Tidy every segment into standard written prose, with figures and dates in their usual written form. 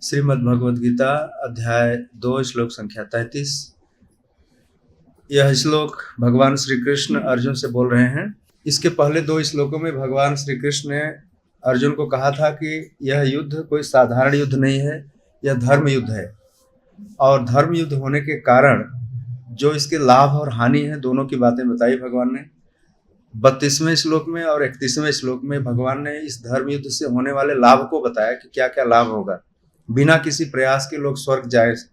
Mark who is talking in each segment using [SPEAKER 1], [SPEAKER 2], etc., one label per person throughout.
[SPEAKER 1] श्रीमद् भगवद गीता अध्याय 2 श्लोक संख्या 33। यह श्लोक भगवान श्री कृष्ण अर्जुन से बोल रहे हैं। इसके पहले 2 श्लोकों में भगवान श्री कृष्ण ने अर्जुन को कहा था कि यह युद्ध कोई साधारण युद्ध नहीं है, यह धर्म युद्ध है। और धर्म युद्ध होने के कारण जो इसके लाभ और हानि है, दोनों की बातें बताई भगवान ने। 32वें श्लोक में और 31वें श्लोक में भगवान ने इस धर्म युद्ध से होने वाले लाभ को बताया कि क्या क्या लाभ होगा। बिना किसी प्रयास के लोग स्वर्ग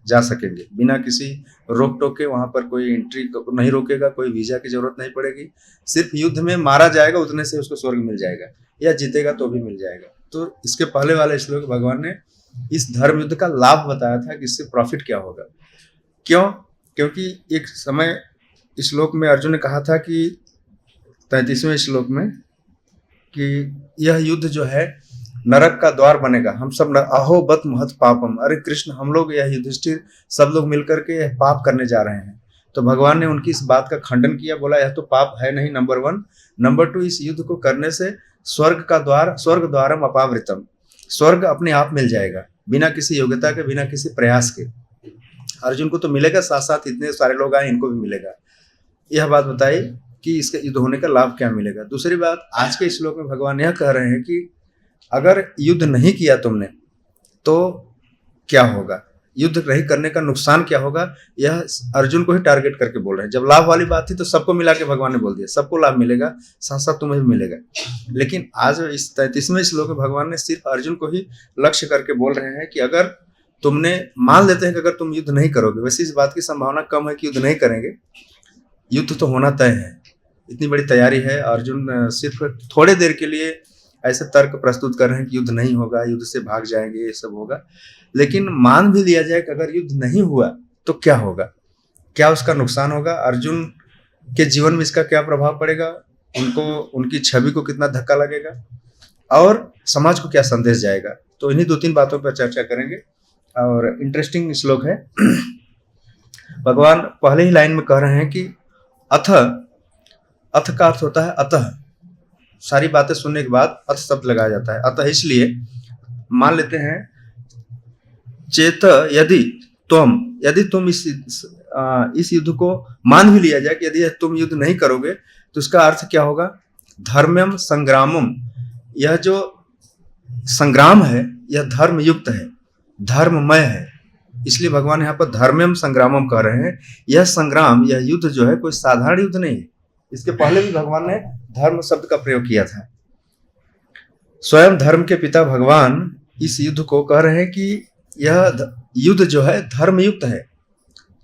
[SPEAKER 1] जा सकेंगे, बिना किसी रोक टोक के। वहां पर कोई एंट्री नहीं रोकेगा, कोई वीजा की जरूरत नहीं पड़ेगी। सिर्फ युद्ध में मारा जाएगा, उतने से उसको स्वर्ग मिल जाएगा, या जीतेगा तो भी मिल जाएगा। तो इसके पहले वाले श्लोक भगवान ने इस धर्म युद्ध का लाभ बताया था कि इससे प्रॉफिट क्या होगा। क्यों? क्योंकि एक समय इस श्लोक में अर्जुन ने कहा था कि 33वें श्लोक में कि यह युद्ध जो है नरक का द्वार बनेगा। हम सब अहो बत महत पापम, अरे कृष्ण, हम लोग यह युधिष्ठिर सब लोग मिलकर के यह पाप करने जा रहे हैं। तो भगवान ने उनकी इस बात का खंडन किया, बोला यह तो पाप है नहीं, नंबर 1। नंबर 2, इस युद्ध को करने से स्वर्ग द्वारम अपावृतम, स्वर्ग अपने आप मिल जाएगा, बिना किसी योग्यता के, बिना किसी प्रयास के। अर्जुन को तो मिलेगा, साथ साथ इतने सारे लोग आए इनको भी मिलेगा। यह बात बताई कि इसके युद्ध होने का लाभ क्या मिलेगा। दूसरी बात, आज के श्लोक में भगवान यह कह रहे हैं कि अगर युद्ध नहीं किया तुमने तो क्या होगा, युद्ध नहीं करने का नुकसान क्या होगा। यह अर्जुन को ही टारगेट करके बोल रहे हैं। जब लाभ वाली बात थी तो सबको मिला के भगवान ने बोल दिया, सबको लाभ मिलेगा, साथ साथ तुम्हें भी मिलेगा। लेकिन आज इस 33वें श्लोक में भगवान ने सिर्फ अर्जुन को ही लक्ष्य करके बोल रहे हैं कि अगर तुमने, मान लेते हैं कि अगर तुम युद्ध नहीं करोगे, वैसे इस बात की संभावना कम है कि युद्ध नहीं करेंगे, युद्ध तो होना तय है, इतनी बड़ी तैयारी है। अर्जुन सिर्फ थोड़े देर के लिए ऐसे तर्क प्रस्तुत कर रहे हैं कि युद्ध नहीं होगा, युद्ध से भाग जाएंगे, ये सब होगा। लेकिन मान भी लिया जाए कि अगर युद्ध नहीं हुआ तो क्या होगा, क्या उसका नुकसान होगा, अर्जुन के जीवन में इसका क्या प्रभाव पड़ेगा, उनको, उनकी छवि को कितना धक्का लगेगा और समाज को क्या संदेश जाएगा। तो इन्हीं 2-3 बातों पर चर्चा करेंगे। और इंटरेस्टिंग श्लोक है। भगवान पहले ही लाइन में कह रहे हैं कि अथ का अर्थ होता है अतः। सारी बातें सुनने के बाद अथ शब्द लगाया जाता है। अतः इसलिए मान लेते हैं, चेत यदि तुम इस युद्ध को मान भी लिया जाए कि यदि तुम युद्ध नहीं करोगे तो इसका अर्थ क्या होगा, धर्म्यम संग्रामम, यह जो संग्राम है यह धर्म युक्त है, धर्ममय है। इसलिए भगवान यहाँ पर धर्म्यम संग्रामम कह रहे हैं। यह संग्राम, यह युद्ध जो है कोई साधारण युद्ध नहीं है। इसके पहले भी भगवान ने धर्म शब्द का प्रयोग किया था। स्वयं धर्म के पिता भगवान इस युद्ध को कह रहे हैं कि यह युद्ध जो है धर्मयुक्त है।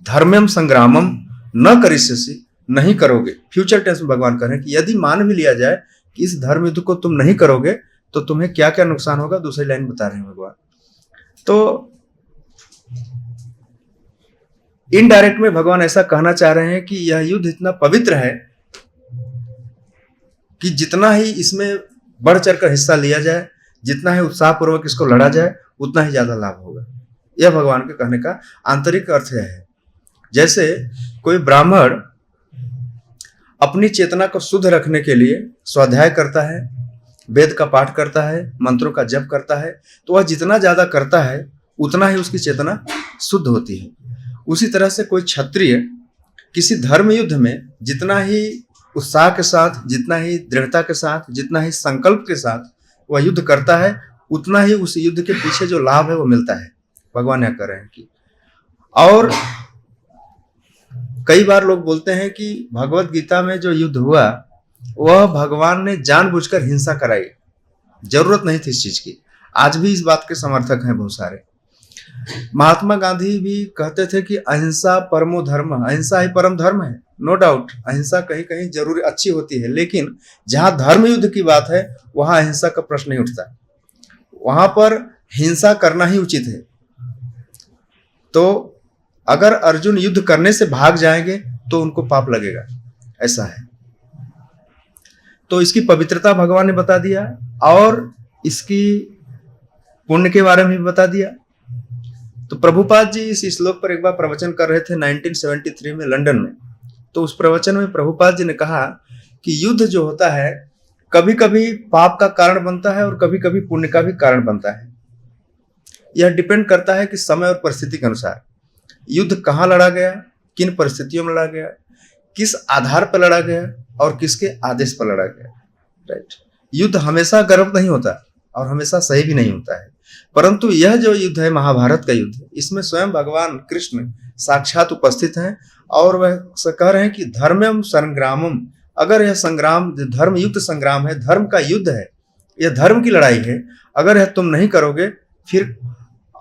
[SPEAKER 1] धर्म्यम संग्रामम न करिष्यसि, नहीं करोगे। फ्यूचर टेंस में भगवान कह रहे हैं कि यदि मान भी लिया जाए कि इस धर्म युद्ध को तुम नहीं करोगे तो तुम्हें क्या क्या नुकसान होगा, दूसरी लाइन बता रहे हैं भगवान। तो इनडायरेक्ट में भगवान ऐसा कहना चाह रहे हैं कि यह युद्ध इतना पवित्र है कि जितना ही इसमें बढ़ चढ़ कर हिस्सा लिया जाए, जितना ही उत्साहपूर्वक इसको लड़ा जाए, उतना ही ज्यादा लाभ होगा। यह भगवान के कहने का आंतरिक अर्थ है। जैसे कोई ब्राह्मण अपनी चेतना को शुद्ध रखने के लिए स्वाध्याय करता है, वेद का पाठ करता है, मंत्रों का जप करता है, तो वह जितना ज्यादा करता है उतना ही उसकी चेतना शुद्ध होती है। उसी तरह से कोई क्षत्रिय किसी धर्म युद्ध में जितना ही उत्साह के साथ, जितना ही दृढ़ता के साथ, जितना ही संकल्प के साथ वह युद्ध करता है, उतना ही उस युद्ध के पीछे जो लाभ है वो मिलता है। भगवान यह कह रहे हैं कि, और कई बार लोग बोलते हैं कि भगवत गीता में जो युद्ध हुआ वह भगवान ने जानबूझकर हिंसा कराई, जरूरत नहीं थी इस चीज की। आज भी इस बात के समर्थक हैं बहुत सारे। महात्मा गांधी भी कहते थे कि अहिंसा परमो धर्म, अहिंसा ही परम धर्म है। नो डाउट, अहिंसा कहीं कहीं जरूरी अच्छी होती है, लेकिन जहां धर्म युद्ध की बात है वहां अहिंसा का प्रश्न नहीं उठता, वहां पर हिंसा करना ही उचित है। तो अगर अर्जुन युद्ध करने से भाग जाएंगे तो उनको पाप लगेगा, ऐसा है। तो इसकी पवित्रता भगवान ने बता दिया और इसकी पुण्य के बारे में भी बता दिया। तो प्रभुपाद जी इस श्लोक पर एक बार प्रवचन कर रहे थे 1973 में लंदन में। तो उस प्रवचन में प्रभुपाद जी ने कहा कि युद्ध जो होता है कभी कभी पाप का कारण बनता है और कभी कभी पुण्य का भी कारण बनता है। यह डिपेंड करता है कि समय और परिस्थिति के अनुसार युद्ध कहाँ लड़ा गया, किन परिस्थितियों में लड़ा गया, किस आधार पर लड़ा गया और किसके आदेश पर लड़ा गया। राइट। युद्ध हमेशा गर्व नहीं होता और हमेशा सही भी नहीं होता है, परंतु यह जो युद्ध है महाभारत का युद्ध, इसमें स्वयं भगवान कृष्ण साक्षात उपस्थित हैं और वह कह रहे हैं कि धर्मम संग्रामम। अगर यह संग्राम धर्म युक्त संग्राम है, धर्म का युद्ध है, यह धर्म की लड़ाई है, अगर यह तुम नहीं करोगे, फिर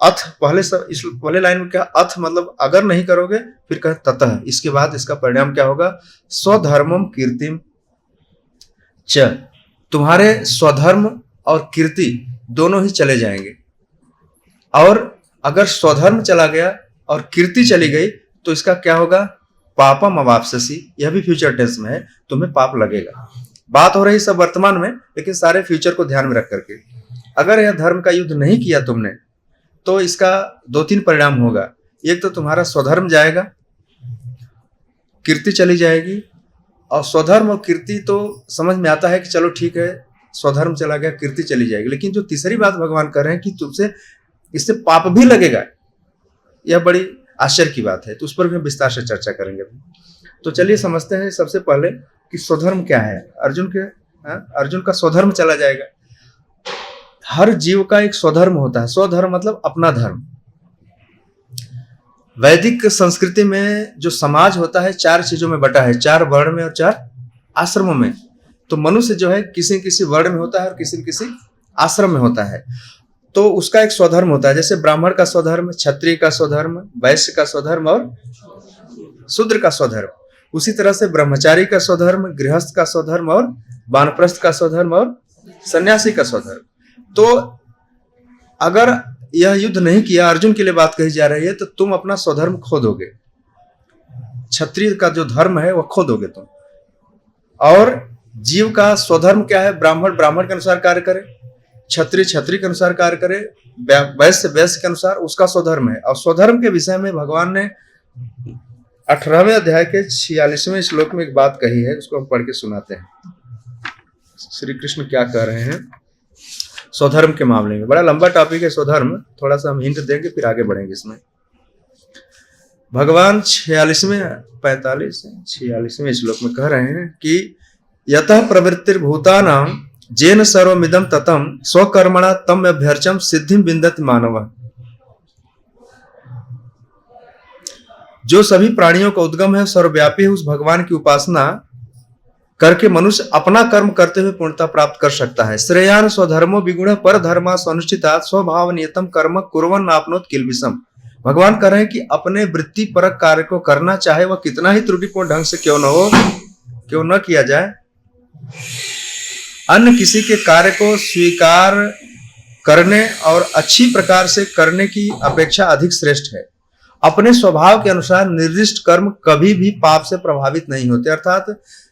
[SPEAKER 1] अथ इस पहले लाइन में क्या अथ मतलब अगर नहीं करोगे, फिर कह ततः, इसके बाद इसका परिणाम क्या होगा, स्वधर्मम कीर्तिम च, तुम्हारे स्वधर्म और कीर्ति दोनों ही चले जाएंगे। और अगर स्वधर्म चला गया और कीर्ति चली गई तो इसका क्या होगा, पापम अवाप्स्यसि, यह भी फ्यूचर टेंस में है, तुम्हें पाप लगेगा। बात हो रही सब वर्तमान में, लेकिन सारे फ्यूचर को ध्यान में रख करके, अगर यह धर्म का युद्ध नहीं किया तुमने तो इसका 2-3 परिणाम होगा। एक तो तुम्हारा स्वधर्म जाएगा, कीर्ति चली जाएगी। और स्वधर्म और कीर्ति तो समझ में आता है कि चलो ठीक है, स्वधर्म चला गया, कीर्ति चली जाएगी, लेकिन जो तीसरी बात भगवान कर रहे हैं कि तुमसे इससे पाप भी लगेगा, यह बड़ी आश्चर्य की बात है। तो उस पर भी हम विस्तार से चर्चा करेंगे। तो चलिए समझते हैं सबसे पहले कि स्वधर्म क्या है। अर्जुन का स्वधर्म चला जाएगा। हर जीव का एक स्वधर्म होता है। स्वधर्म मतलब अपना धर्म। वैदिक संस्कृति में जो समाज होता है 4 चीजों में बटा है, 4 वर्ण में और 4 आश्रमों में। तो मनुष्य जो है किसी किसी वर्ण में होता है और किसी किसी आश्रम में होता है, तो उसका एक स्वधर्म होता है। जैसे ब्राह्मण का स्वधर्म, क्षत्रिय का स्वधर्म, वैश्य का स्वधर्म और शूद्र का स्वधर्म। उसी तरह से ब्रह्मचारी का स्वधर्म, गृहस्थ का स्वधर्म और वानप्रस्थ का स्वधर्म और सन्यासी का स्वधर्म। तो अगर यह युद्ध नहीं किया, अर्जुन के लिए बात कही जा रही है, तो तुम अपना स्वधर्म खो दोगे। क्षत्रिय का जो धर्म है वह खो दोगे तुम। और जीव का स्वधर्म क्या है, ब्राह्मण ब्राह्मण के अनुसार कार्य करे, क्षत्रिय क्षत्रिय के अनुसार कार्य करे, वैश्य वैश्य के अनुसार उसका स्वधर्म है। और स्वधर्म के विषय में भगवान ने 18वें अध्याय के 46वें श्लोक में एक बात कही है, उसको हम पढ़ के सुनाते हैं। श्री कृष्ण क्या कह रहे हैं स्वधर्म के मामले में। बड़ा लंबा टॉपिक है स्वधर्म, थोड़ा सा हम हिंट देंगे फिर आगे बढ़ेंगे इसमें। भगवान 46वें श्लोक में कह रहे हैं कि यतः प्रवृत्तिर्भूतानां जेन सर्वमिदं ततं स्वकर्मणा तम अभ्यर्चम सिद्धिं विन्दति मानवः। जो सभी प्राणियों का उद्गम है, सर्वव्यापी है, उस भगवान की उपासना करके मनुष्य अपना कर्म करते हुए पूर्णता प्राप्त कर सकता है। श्रेयान स्वधर्मो विगुण पर धर्मा स्वनुष्ठिता स्वभाव नियतम कर्म कुर्वन् आपनोत किल्बिषम्। भगवान कह रहे हैं कि अपने वृत्ति परक कार्य को करना, चाहे वह कितना ही त्रुटिपूर्ण ढंग से क्यों न हो, क्यों न किया जाए, अन्य किसी के कार्य को स्वीकार करने और अच्छी प्रकार से करने की अपेक्षा अधिक श्रेष्ठ है। अपने स्वभाव के अनुसार निर्दिष्ट कर्म कभी भी पाप से प्रभावित नहीं होते। अर्थात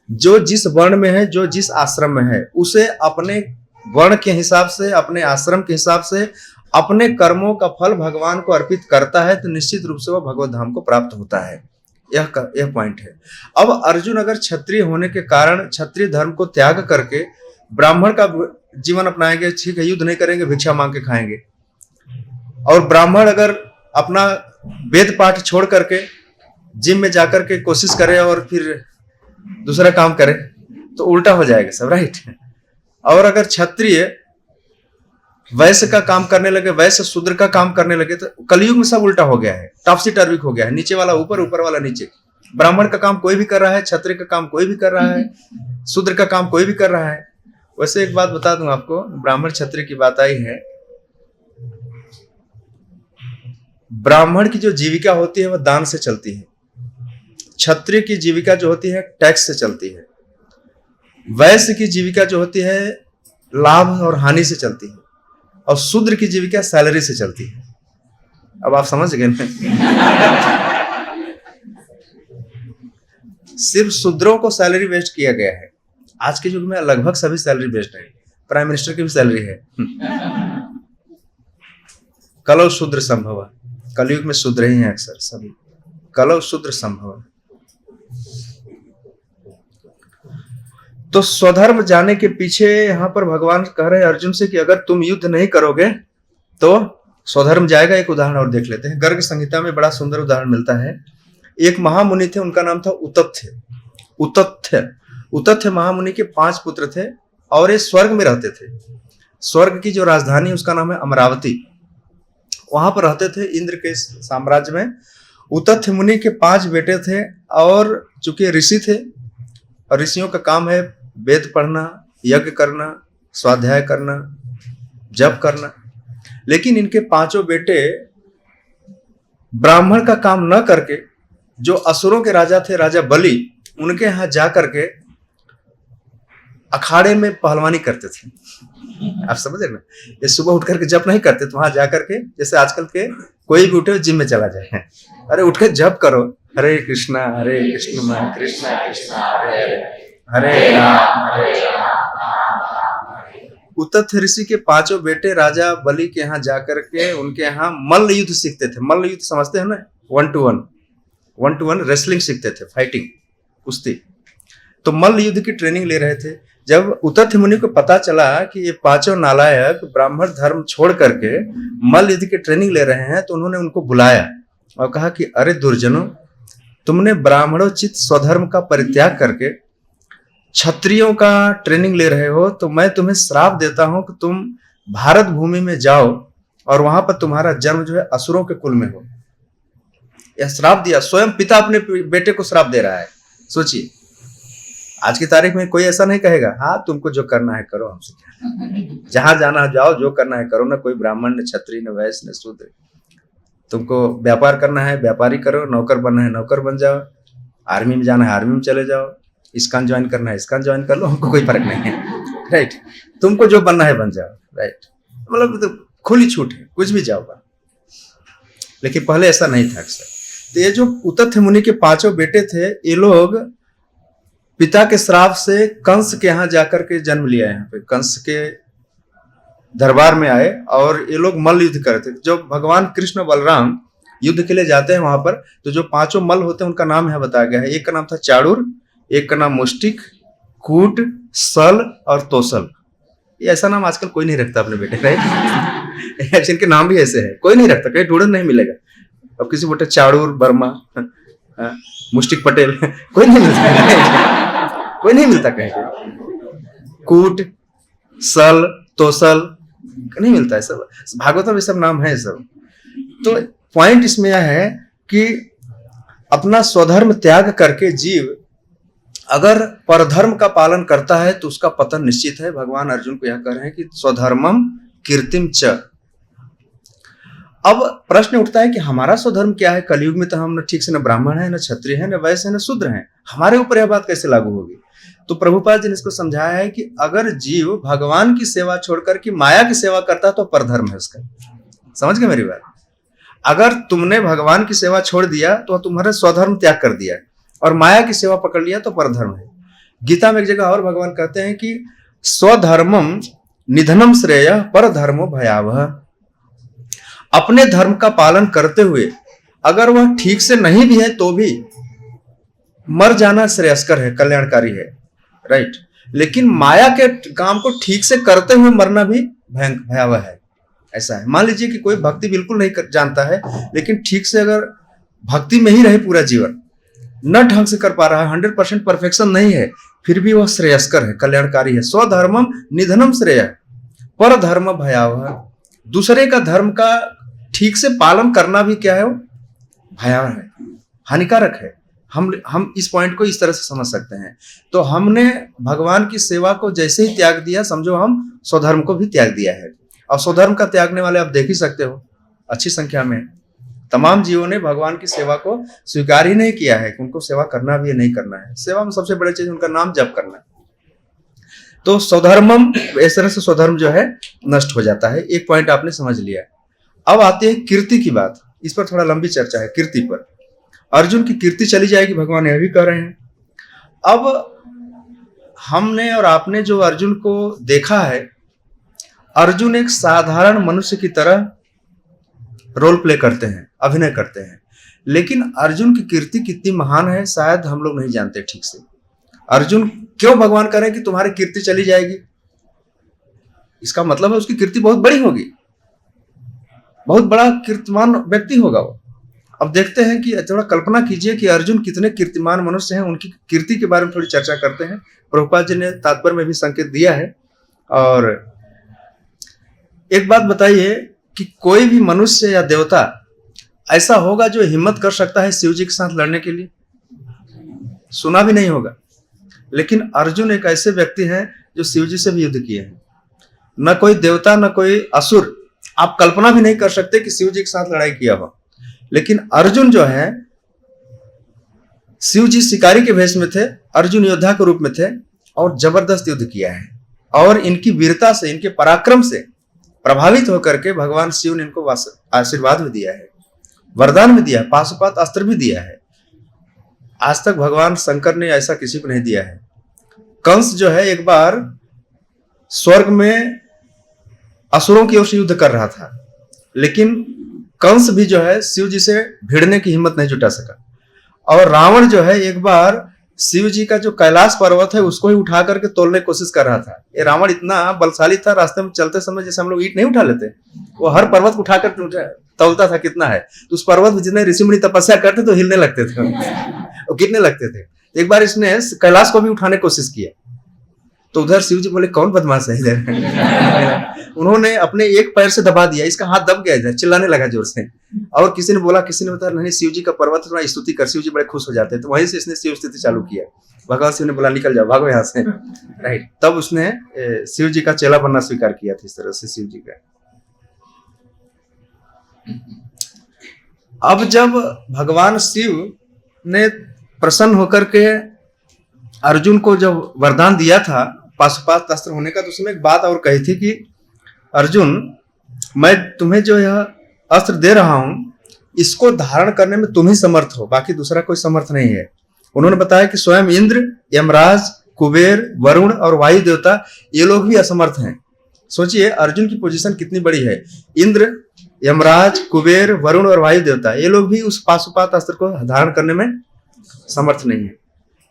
[SPEAKER 1] जो जिस वर्ण में है, जो जिस आश्रम में है, उसे अपने वर्ण के हिसाब से, अपने आश्रम के हिसाब से अपने कर्मों का फल भगवान को अर्पित करता है, तो निश्चित रूप से वह भगवत धाम को प्राप्त होता है। यह पॉइंट है। अब अर्जुन अगर क्षत्रिय होने के कारण क्षत्रिय धर्म को त्याग करके ब्राह्मण का जीवन अपनाएंगे, ठीक है, युद्ध नहीं करेंगे, भिक्षा मांग के खाएंगे। और ब्राह्मण अगर अपना वेद पाठ छोड़ करके जिम में जाकर के कोशिश करे और फिर दूसरा काम करे, तो उल्टा हो जाएगा सब, राइट। और अगर क्षत्रिय वैश्य का काम करने लगे, वैश्य शूद्र का काम करने लगे, तो कलयुग में सब उल्टा हो गया है, टॉपसी टर्विक हो गया है, नीचे वाला ऊपर, ऊपर वाला नीचे। ब्राह्मण का काम कोई भी कर रहा है, क्षत्रिय का काम कोई भी कर रहा है, शूद्र का काम कोई भी कर रहा है। वैसे एक बात बता दूं आपको, ब्राह्मण क्षत्रिय की बात आई है, ब्राह्मण की जो जीविका होती है वह दान से चलती है, क्षत्रिय की जीविका जो होती है टैक्स से चलती है, वैश्य की जीविका जो होती है लाभ और हानि से चलती है, और शूद्र की जीविका सैलरी से चलती है। अब आप समझ गए ना? सिर्फ शूद्रों को सैलरी बेस्ड किया गया है। आज के युग में लगभग सभी सैलरी बेस्ड है, प्राइम मिनिस्टर की भी सैलरी है। कलौ शूद्र संभव, कलयुग में शूद्र ही हैं अक्सर सभी, कलौ शूद्र संभव। तो स्वधर्म जाने के पीछे यहां पर भगवान कह रहे हैं अर्जुन से कि अगर तुम युद्ध नहीं करोगे तो स्वधर्म जाएगा। एक उदाहरण और देख लेते हैं। गर्ग संहिता में बड़ा सुंदर उदाहरण मिलता है। एक महामुनि थे, उनका नाम था उतथ्य। उतथ्य उतथ्य महामुनि के 5 पुत्र थे और ये स्वर्ग में रहते थे। स्वर्ग की जो राजधानी उसका नाम है अमरावती। वहां पर रहते थे इंद्र के साम्राज्य में। उतथ्य मुनि के 5 बेटे थे और चूंकि ऋषि थे और ऋषियों का काम है वेद पढ़ना, यज्ञ करना, स्वाध्याय करना, जप करना। लेकिन इनके 5 बेटे ब्राह्मण का काम न करके जो असुरों के राजा थे, राजा बलि, उनके यहाँ जा करके अखाड़े में पहलवानी करते थे। आप समझ रहे ना, ये सुबह उठ करके जप नहीं करते तो वहां जा करके, जैसे आजकल के कोई भी उठे जिम में चला जाए, अरे उठ के जप करो, हरे कृष्णा कृष्ण कृष्ण हरे हरे, हरे राम। उतथ्य ऋषि के 5 बेटे राजा बलि के यहाँ जाकर के उनके यहाँ मल्ल युद्ध सीखते थे। मल्ल युद्ध समझते हैं ना, 1 to 1 रेसलिंग सीखते थे, फाइटिंग, कुश्ती। तो मल्ल युद्ध की ट्रेनिंग ले रहे थे। जब उतथ्य मुनि को पता चला कि ये 5 नालायक ब्राह्मण धर्म छोड़ करके मल्ल युद्ध की ट्रेनिंग ले रहे हैं, तो उन्होंने उनको बुलाया और कहा कि अरे दुर्जनों, तुमने ब्राह्मणोचित स्वधर्म का परित्याग करके क्षत्रियों का ट्रेनिंग ले रहे हो, तो मैं तुम्हें श्राप देता हूं कि तुम भारत भूमि में जाओ और वहां पर तुम्हारा जन्म जो है असुरों के कुल में हो। यह श्राप दिया, स्वयं पिता अपने बेटे को श्राप दे रहा है। सोचिए, आज की तारीख में कोई ऐसा नहीं कहेगा हाँ तुमको जो करना है करो, हमसे क्या, जहां जाना जाओ, जो करना है करो। ना कोई ब्राह्मण, न क्षत्रिय, न वैश्य, न शूद्र। तुमको व्यापार करना है व्यापारी करो, नौकर बनना है नौकर बन जाओ, आर्मी में जाना है आर्मी में चले जाओ, इस्कॉन ज्वाइन करना है इस्कॉन ज्वाइन कर लो, हमको कोई फर्क नहीं है। राइट, तुमको जो बनना है बन जाओ। राइट, मतलब तो खुली छूट है, कुछ भी जाओ बन। लेकिन पहले ऐसा नहीं था अक्सर। तो ये जो उतथ्य मुनि के 5 बेटे थे, ये लोग पिता के श्राप से कंस के यहाँ जाकर के जन्म लिया। यहाँ पे कंस के दरबार में आए और ये लोग मल्ल युद्ध करते थे। जो भगवान कृष्ण बलराम युद्ध के लिए जाते हैं वहां पर, तो जो 5 मल्ल होते हैं उनका नाम यहाँ बताया गया है। एक का नाम था चाड़ूर, एक का नाम मुष्टिक, कूट, सल और तोसल। ये ऐसा नाम आजकल कोई नहीं रखता अपने बेटे, राइट। इनके नाम भी ऐसे हैं, कोई नहीं रखता, कहीं ढूंढन नहीं मिलेगा। अब किसी बोलते चाड़ूर वर्मा, मुष्टिक पटेल, कोई नहीं मिलता, कोई नहीं मिलता कहीं। कूट, सल, तोसल नहीं मिलता है सब। भागवतम में सब नाम है सब। तो पॉइंट इसमें यह है कि अपना स्वधर्म त्याग करके जीव अगर परधर्म का पालन करता है तो उसका पतन निश्चित है। भगवान अर्जुन को यह कह रहे हैं कि स्वधर्मम कीर्तिम च। अब प्रश्न उठता है कि हमारा स्वधर्म क्या है? कलयुग में तो हम न ठीक से न ब्राह्मण है, न क्षत्रिय है, न वैश्य है, न शूद्र है। हमारे ऊपर यह बात कैसे लागू होगी? तो प्रभुपाद जी ने इसको समझाया है कि अगर जीव भगवान की सेवा छोड़कर के माया की सेवा करता है तो परधर्म है उसका। समझ गए मेरी बात? अगर तुमने भगवान की सेवा छोड़ दिया तो तुम्हारा स्वधर्म त्याग कर दिया और माया की सेवा पकड़ लिया तो परधर्म है। गीता में एक जगह और भगवान कहते हैं कि स्वधर्मम निधनम श्रेय परधर्मो भयावह। अपने धर्म का पालन करते हुए अगर वह ठीक से नहीं भी है तो भी मर जाना श्रेयस्कर है, कल्याणकारी है। राइट, लेकिन माया के काम को ठीक से करते हुए मरना भी भयावह है। ऐसा है, मान लीजिए कि कोई भक्ति बिल्कुल नहीं जानता है, लेकिन ठीक से अगर भक्ति में ही रहे पूरा जीवन, न ढंग से कर पा रहा है, 100% परफेक्शन नहीं है, फिर भी वह श्रेयस्कर है, कल्याणकारी है। स्वधर्मम निधनम श्रेय पर धर्म भयावह। दूसरे का धर्म का ठीक से पालन करना भी क्या है? भयावह है, हानिकारक है। हम इस पॉइंट को इस तरह से समझ सकते हैं। तो हमने भगवान की सेवा को जैसे ही त्याग दिया, समझो हम स्वधर्म को भी त्याग दिया है। और स्वधर्म का त्यागने वाले आप देख ही सकते हो, अच्छी संख्या में तमाम जीवों ने भगवान की सेवा को स्वीकार ही नहीं किया है कि उनको सेवा करना भी है, नहीं करना है। सेवा में सबसे बड़ी चीज उनका नाम जप करना है। तो स्वधर्मम, इस तरह से स्वधर्म जो है नष्ट हो जाता है। एक पॉइंट आपने समझ लिया। अब आती है कीर्ति की बात। इस पर थोड़ा लंबी चर्चा है, कीर्ति पर। अर्जुन की कीर्ति चली जाएगी, भगवान यह भी कह रहे हैं। अब हमने और आपने जो अर्जुन को देखा है, अर्जुन एक साधारण मनुष्य की तरह रोल प्ले करते हैं, अभिनय करते हैं। लेकिन अर्जुन की कीर्ति कितनी महान है शायद हम लोग नहीं जानते ठीक से। अर्जुन क्यों भगवान कह रहे हैं कि तुम्हारी कीर्ति चली जाएगी? इसका मतलब है उसकी कीर्ति बहुत बड़ी होगी, बहुत बड़ा कीर्तिमान व्यक्ति होगा वो। अब देखते हैं कि थोड़ा कल्पना कीजिए कि अर्जुन कितने कीर्तिमान मनुष्य हैं, उनकी कीर्ति के बारे में थोड़ी चर्चा करते हैं। प्रभुपाद जी ने तात्पर्य में भी संकेत दिया है। और एक बात बताइए कि कोई भी मनुष्य या देवता ऐसा होगा जो हिम्मत कर सकता है शिव जी के साथ लड़ने के लिए? सुना भी नहीं होगा। लेकिन अर्जुन एक ऐसे व्यक्ति हैं जो शिव जी से भी युद्ध किए हैं। न कोई देवता न कोई असुर, आप कल्पना भी नहीं कर सकते कि शिव जी के साथ लड़ाई किया हो। लेकिन अर्जुन जो है, शिव जी शिकारी के भेष में थे, अर्जुन योद्धा के रूप में थे और जबरदस्त युद्ध किया है। और इनकी वीरता से, इनके पराक्रम से प्रभावित होकर के भगवान शिव ने इनको आशीर्वाद भी दिया है, वरदान भी दिया है, पाशुपात अस्त्र भी दिया है। आज तक भगवान शंकर ने ऐसा किसी को नहीं दिया है। कंस जो है एक बार स्वर्ग में असुरों की ओर से युद्ध कर रहा था, लेकिन कंस भी जो है शिव जी से भिड़ने की हिम्मत नहीं जुटा सका। और रावण जो है एक बार शिव जी का जो कैलाश पर्वत है उसको ही उठा करके तोड़ने की कोशिश कर रहा था। ये रावण इतना बलशाली था, रास्ते में चलते समय जैसे हम लोग ईंट नहीं उठा लेते, वो हर पर्वत को उठाकर तोलता था कितना है। तो उस पर्वत में जितने ऋषि मुनि तपस्या करते तो हिलने लगते थे और गिरने लगते थे। एक बार इसने कैलाश को भी उठाने की कोशिश किया, तो उधर शिव जी बोले कौन बदमाश है इधर। उन्होंने अपने एक पैर से दबा दिया, इसका हाथ दब गया इधर, चिल्लाने लगा जोर से। और किसी ने बोला, किसी ने बताया नहीं शिव जी का पर्वत थोड़ा स्तुति कर, शिव जी बड़े खुश हो जाते हैं। तो वहीं से इसने शिव स्तुति चालू किया। भगवान शिव ने बोला निकल जाओ, भागो यहाँ से, राइट। तब उसने शिव जी का चेला बनना स्वीकार किया था। इस तरह से शिव जी का। अब जब भगवान शिव ने प्रसन्न होकर के अर्जुन को जब वरदान दिया था पाशुपात अस्त्र होने का, तो उसमें एक बात और कही थी कि अर्जुन, मैं तुम्हें जो यह अस्त्र दे रहा हूं, इसको धारण करने में तुम ही समर्थ हो, बाकी दूसरा कोई समर्थ नहीं है। उन्होंने बताया कि स्वयं इंद्र, यमराज, कुबेर, वरुण और वायु देवता, ये लोग भी असमर्थ हैं। सोचिए अर्जुन की पोजीशन कितनी बड़ी है। इंद्र, यमराज, कुबेर, वरुण और वायु देवता, ये लोग भी उस पाशुपात अस्त्र को धारण करने में समर्थ नहीं है।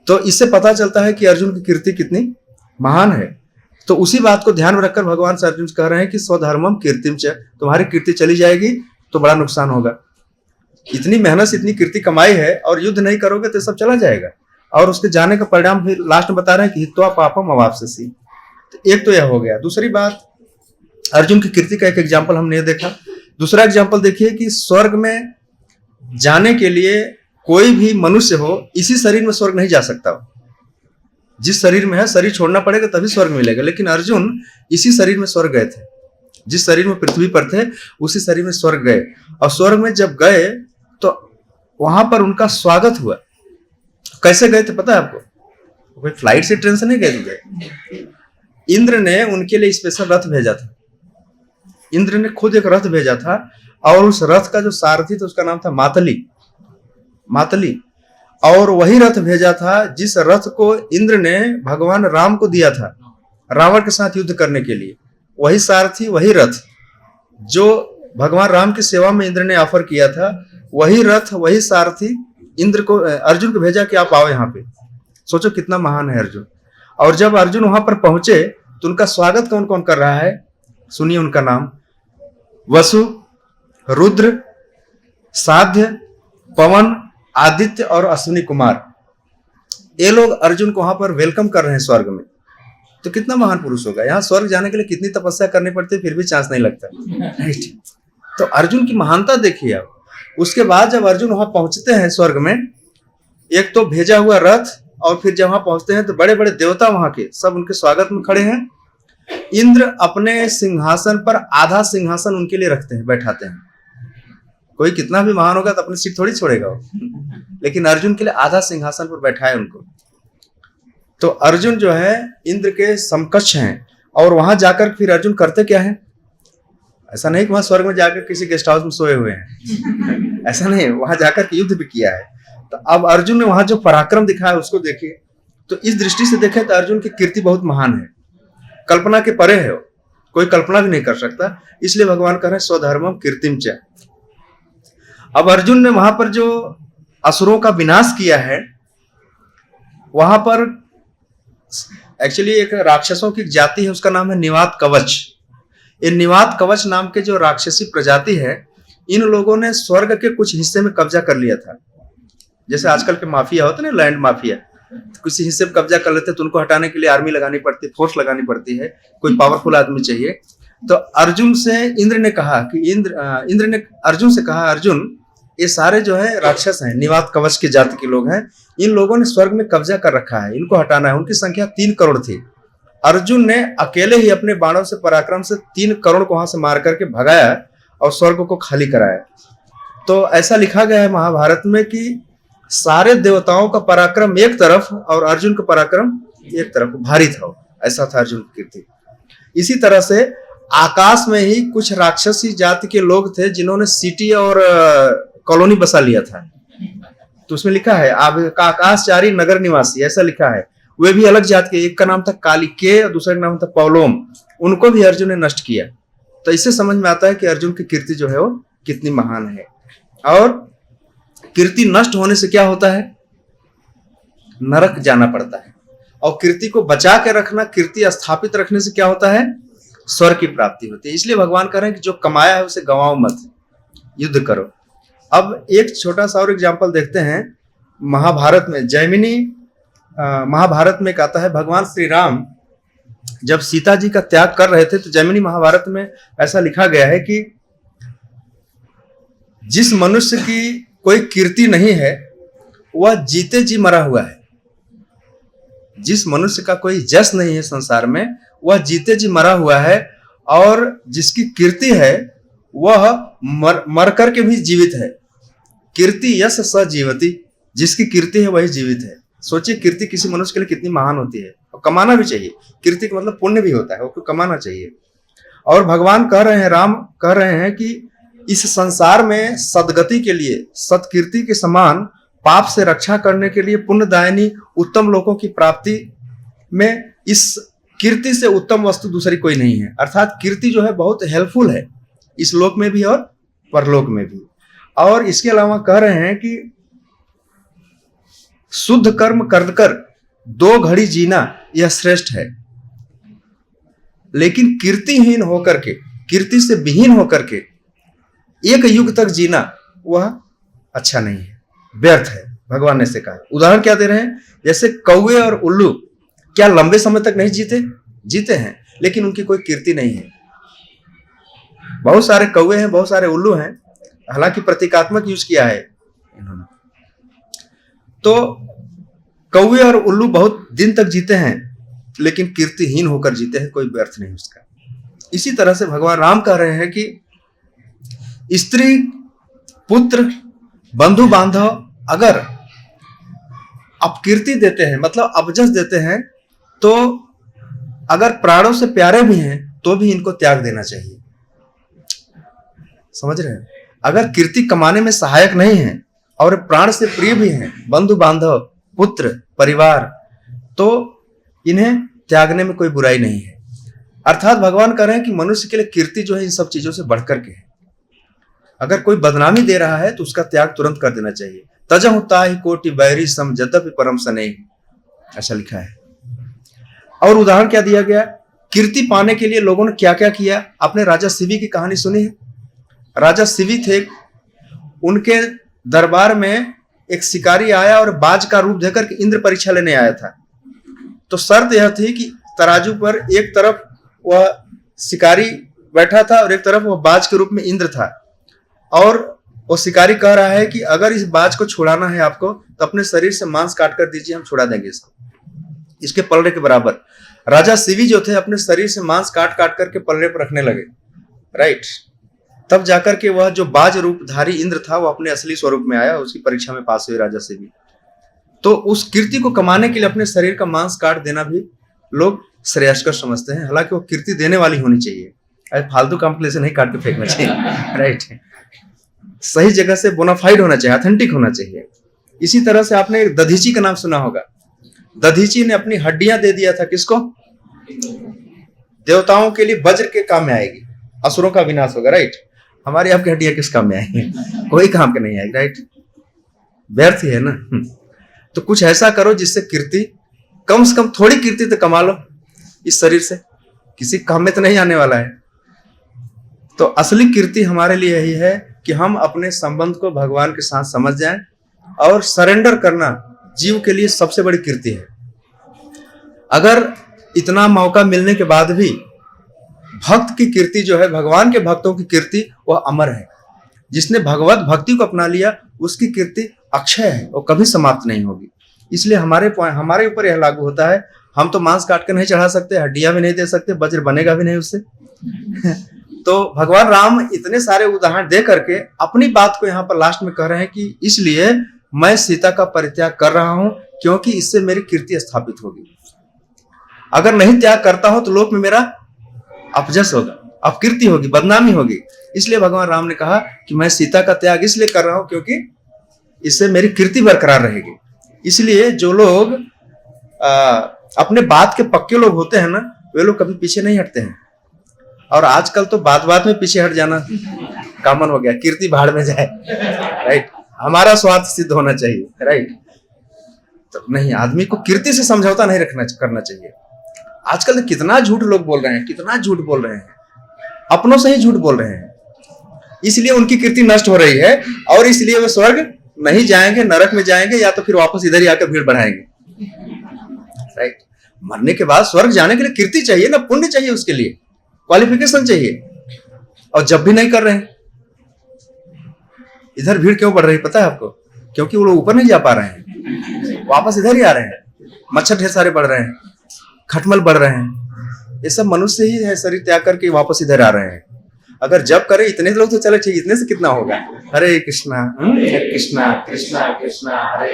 [SPEAKER 1] तो इससे पता चलता है कि अर्जुन की कीर्ति कितनी महान है। तो उसी बात को ध्यान में रखकर भगवान से अर्जुन कह रहे हैं कि स्वधर्मम कीर्तिम च, तुम्हारी कीर्ति चली जाएगी तो बड़ा नुकसान होगा। इतनी मेहनत से इतनी कीर्ति कमाई है और युद्ध नहीं करोगे तो सब चला जाएगा। और उसके जाने का परिणाम फिर लास्ट में बता रहे हैं कि हित्वा पापम अवाप्स्यसि। तो एक तो यह हो गया। दूसरी बात, अर्जुन की कीर्ति का एक एग्जाम्पल हमने देखा। दूसरा एग्जाम्पल देखिए कि स्वर्ग में जाने के लिए कोई भी मनुष्य हो, इसी शरीर में स्वर्ग नहीं जा सकता। जिस शरीर में है, शरीर छोड़ना पड़ेगा तभी स्वर्ग मिलेगा। लेकिन अर्जुन इसी शरीर में स्वर्ग गए थे। जिस शरीर में पृथ्वी पर थे उसी शरीर में स्वर्ग गए। और स्वर्ग में जब गए तो वहां पर उनका स्वागत हुआ। कैसे गए थे पता है आपको? कोई फ्लाइट से, ट्रेन से नहीं गए। इंद्र ने उनके लिए स्पेशल रथ भेजा था। इंद्र ने खुद एक रथ भेजा था और उस रथ का जो सारथी था उसका नाम था मातली। और वही रथ भेजा था जिस रथ को इंद्र ने भगवान राम को दिया था रावण के साथ युद्ध करने के लिए। वही सारथी, वही रथ जो भगवान राम की सेवा में इंद्र ने ऑफर किया था, वही रथ, वही सारथी इंद्र को, अर्जुन को भेजा कि आप आओ यहाँ पे। सोचो कितना महान है अर्जुन। और जब अर्जुन वहां पर पहुंचे तो उनका स्वागत कौन कौन कर रहा है, सुनिए उनका नाम। वसु, रुद्र, साध्य, पवन, आदित्य और अश्विनी कुमार, ये लोग अर्जुन को वहां पर वेलकम कर रहे हैं स्वर्ग में। तो कितना महान पुरुष होगा। यहाँ स्वर्ग जाने के लिए कितनी तपस्या करनी पड़ती है, फिर भी चांस नहीं लगता, राइट। तो अर्जुन की महानता देखिए आप। उसके बाद जब अर्जुन वहां पहुंचते हैं स्वर्ग में, एक तो भेजा हुआ रथ, और फिर जब वहां पहुंचते हैं तो बड़े बड़े देवता वहां के सब उनके स्वागत में खड़े हैं। इंद्र अपने सिंहासन पर आधा सिंहासन उनके लिए रखते हैं, बैठाते हैं। कोई कितना भी महान होगा तो अपनी सीट थोड़ी छोड़ेगा वो, लेकिन अर्जुन के लिए आधा सिंहासन पर बैठाए उनको। तो अर्जुन जो है इंद्र के समकक्ष हैं। और वहां जाकर फिर अर्जुन करते क्या है? ऐसा नहीं कि वहां स्वर्ग में जाकर किसी गेस्ट हाउस में सोए हुए हैं ऐसा नहीं, वहां जाकर के युद्ध भी किया है। तो अब अर्जुन ने वहां जो पराक्रम दिखाया उसको देखिए। तो इस दृष्टि से देखें तो अर्जुन की कीर्ति बहुत महान है, कल्पना के परे है, कोई कल्पना भी नहीं कर सकता। इसलिए भगवान कह रहे हैं स्वधर्मम कीर्तिम च। अब अर्जुन ने वहां पर जो असुरों का विनाश किया है, वहां पर एक्चुअली एक राक्षसों की जाति है, उसका नाम है निवात कवच। ये निवात कवच नाम के जो राक्षसी प्रजाति है, इन लोगों ने स्वर्ग के कुछ हिस्से में कब्जा कर लिया था। जैसे आजकल के माफिया होते ना, लैंड माफिया, तो किसी हिस्से में कब्जा कर लेते तो उनको हटाने के लिए आर्मी लगानी पड़ती है, फोर्स लगानी पड़ती है, कोई पावरफुल आदमी चाहिए। तो अर्जुन से इंद्र ने कहा कि इंद्र ने अर्जुन से कहा, अर्जुन ये सारे जो है राक्षस हैं, निवात कवच की जाति के लोग हैं, इन लोगों ने स्वर्ग में कब्जा कर रखा है, इनको हटाना है। उनकी संख्या 3 करोड़ थी। अर्जुन ने अकेले ही अपने बाणों से पराक्रम से 3 करोड़ को वहां से मार करके भगाया और स्वर्ग को खाली कराया। तो ऐसा लिखा गया है महाभारत में कि सारे देवताओं का पराक्रम एक तरफ और अर्जुन का पराक्रम एक तरफ, भारी था, ऐसा था अर्जुन की कीर्ति। इसी तरह से आकाश में ही कुछ राक्षसी जाति के लोग थे जिन्होंने सिटी और कॉलोनी बसा लिया था। तो उसमें लिखा है आकाशचारी नगर निवासी, ऐसा लिखा है। वे भी अलग जाति के, एक का नाम था कालिके और दूसरे का नाम था पौलोम। उनको भी अर्जुन ने नष्ट किया। तो इससे समझ में आता है कि अर्जुन की कीर्ति जो है वो कितनी महान है। और कीर्ति नष्ट होने से क्या होता है? नरक जाना पड़ता है। और कीर्ति को बचा के रखना, कीर्ति स्थापित रखने से क्या होता है? स्वर्ग की प्राप्ति होती है। इसलिए भगवान कह रहे हैं कि जो कमाया है उसे गंवाओ मत, युद्ध करो। अब एक छोटा सा और एग्जाम्पल देखते हैं। महाभारत में जैमिनी महाभारत में कहता है, भगवान श्री राम जब सीता जी का त्याग कर रहे थे तो जैमिनी महाभारत में ऐसा लिखा गया है कि जिस मनुष्य की कोई कीर्ति नहीं है वह जीते जी मरा हुआ है। जिस मनुष्य का कोई यश नहीं है संसार में वह जीते जी मरा हुआ है, और जिसकी कीर्ति है वह मर करके भी जीवित है। कीर्ति यश स जीवति, जिसकी कीर्ति है वही जीवित है। सोचिए कीर्ति किसी मनुष्य के लिए कितनी महान होती है, और कमाना भी चाहिए। कीर्ति का मतलब पुण्य भी होता है, वो कमाना चाहिए। और भगवान कह रहे हैं, राम कह रहे हैं कि इस संसार में सदगति के लिए, सत्कीर्ति के समान पाप से रक्षा करने के लिए, पुण्यदायिनी उत्तम लोगों की प्राप्ति में इस कीर्ति से उत्तम वस्तु दूसरी कोई नहीं है। अर्थात कीर्ति जो है बहुत हेल्पफुल है, इस लोक में भी और परलोक में भी। और इसके अलावा कह रहे हैं कि शुद्ध कर्म कर 2 घड़ी जीना यह श्रेष्ठ है, लेकिन कीर्तिहीन होकर के, कीर्ति से विहीन होकर के 1 युग तक जीना वह अच्छा नहीं है, व्यर्थ है। भगवान ने ऐसे कहा। उदाहरण क्या दे रहे हैं? जैसे कौवे और उल्लू क्या लंबे समय तक नहीं जीते हैं, लेकिन उनकी कोई कीर्ति नहीं है। बहुत सारे कौवे हैं, बहुत सारे उल्लू हैं, हालांकि प्रतीकात्मक यूज किया है इन्होंने। तो कौवे और उल्लू बहुत दिन तक जीते हैं, लेकिन कीर्तिहीन होकर जीते हैं, कोई व्यर्थ नहीं उसका। इसी तरह से भगवान राम कह रहे हैं कि स्त्री, पुत्र, बंधु बांधव अगर अपकीर्ति देते हैं, मतलब अपजस देते हैं, तो अगर प्राणों से प्यारे भी हैं तो भी इनको त्याग देना चाहिए। समझ रहे हैं? अगर कीर्ति कमाने में सहायक नहीं है और प्राण से प्रिय भी हैं, बंधु बांधव, पुत्र, परिवार, तो इन्हें त्यागने में कोई बुराई नहीं है। अर्थात भगवान कह रहे हैं कि मनुष्य के लिए कीर्ति जो है इन सब चीजों से बढ़कर के है। अगर कोई बदनामी दे रहा है तो उसका त्याग तुरंत कर देना चाहिए। तजहु ताहि कोटि बैरी सम जद्यपि परम स्नेह, ऐसा लिखा है। और उदाहरण क्या दिया गया? कीर्ति पाने के लिए लोगों ने क्या क्या किया। आपने राजा शिवी की कहानी सुनी है? राजा शिवी थे, उनके दरबार में एक शिकारी आया और बाज का रूप देकर के इंद्र परीक्षा लेने आया था। तो शर्त यह थी कि तराजू पर एक तरफ वह शिकारी बैठा था और एक तरफ वह बाज के रूप में इंद्र था। और वो शिकारी कह रहा है कि अगर इस बाज को छुड़ाना है आपको तो अपने शरीर से मांस काट कर दीजिए, हम छुड़ा देंगे इसको, इसके पलड़े के बराबर। राजा शिवी जो थे अपने शरीर से मांस काट काट करके पलड़े पर रखने लगे, राइट। तब जाकर के वह जो बाज रूपधारी इंद्र था वो अपने असली स्वरूप में आया, उसकी परीक्षा में पास हुए राजा शिवी। तो उस कीर्ति को कमाने के लिए अपने शरीर का मांस काट देना भी लोग श्रेयस्कर समझते हैं, हालांकि वो कीर्ति देने वाली होनी चाहिए। फालतू काम के लिए से नहीं काट के फेंकना चाहिए, राइट। सही जगह से बोनाफाइड होना चाहिए, ऑथेंटिक होना चाहिए। इसी तरह से आपने दधीची का नाम सुना होगा। दधीची ने अपनी हड्डियां दे दिया था किसको? देवताओं के लिए वज्र के काम में आएगी, असुरों का विनाश होगा, राइट। हमारी आपकी हड्डियां किस काम में आएंगी? कोई काम के नहीं आएगी, राइट। व्यर्थ ही है ना। तो कुछ ऐसा करो जिससे कीर्ति, कम से कम थोड़ी कीर्ति तो कमा लो इस शरीर से, किसी काम में तो नहीं आने वाला है। तो असली कीर्ति हमारे लिए यही है कि हम अपने संबंध को भगवान के साथ समझ जाएं, और सरेंडर करना जीव के लिए सबसे बड़ी कीर्ति है। अगर इतना मौका मिलने के बाद भी भक्त की कीर्ति जो है, भगवान के भक्तों की कीर्ति, वह अमर है। जिसने भगवत भक्ति को अपना लिया उसकी कीर्ति अक्षय है, वो कभी समाप्त नहीं होगी। इसलिए हमारे ऊपर यह लागू होता है। हम तो मांस काट कर नहीं चढ़ा सकते, हड्डियां भी नहीं दे सकते, वज्र बनेगा भी नहीं उससे। तो भगवान राम इतने सारे उदाहरण दे करके अपनी बात को यहाँ पर लास्ट में कह रहे हैं कि इसलिए मैं सीता का परित्याग कर रहा हूं, क्योंकि इससे मेरी कीर्ति स्थापित होगी। अगर नहीं त्याग करता हूं तो लोक में मेरा अपजस होगा, अपकीर्ति होगी, बदनामी होगी। इसलिए भगवान राम ने कहा कि मैं सीता का त्याग इसलिए कर रहा हूं क्योंकि इससे मेरी कीर्ति बरकरार रहेगी। इसलिए जो लोग अपने बात के पक्के लोग होते हैं ना, वे लोग कभी पीछे नहीं हटते हैं। और आजकल तो बात बात में पीछे हट जाना कॉमन हो गया, कीर्ति भाड़ में जाए, राइट। हमारा स्वार्थ सिद्ध होना चाहिए, राइट। तो नहीं, आदमी को कीर्ति से समझौता नहीं करना चाहिए। आजकल कितना झूठ लोग बोल रहे हैं, कितना झूठ बोल रहे हैं, अपनों से ही झूठ बोल रहे हैं। इसलिए उनकी कीर्ति नष्ट हो रही है, और इसलिए वे स्वर्ग नहीं जाएंगे, नरक में जाएंगे, या तो फिर वापस इधर ही आकर भीड़ बढ़ाएंगे, राइट। मरने के बाद स्वर्ग जाने के लिए कीर्ति चाहिए ना, पुण्य चाहिए, उसके लिए क्वालिफिकेशन चाहिए। और जब भी नहीं कर रहे हैं, इधर भीड़ क्यों बढ़ रही पता है आपको? क्योंकि वो लोग ऊपर नहीं जा पा रहे हैं, वापस इधर ही आ रहे हैं। मच्छर ढेर सारे बढ़ रहे हैं, खटमल बढ़ रहे हैं, ये सब मनुष्य ही है, शरीर त्याग करके वापस इधर आ रहे हैं। अगर जब करे इतने लोग तो चले ठीक, इतने से कितना होगा? हरे कृष्णा कृष्णा कृष्णा कृष्णा हरे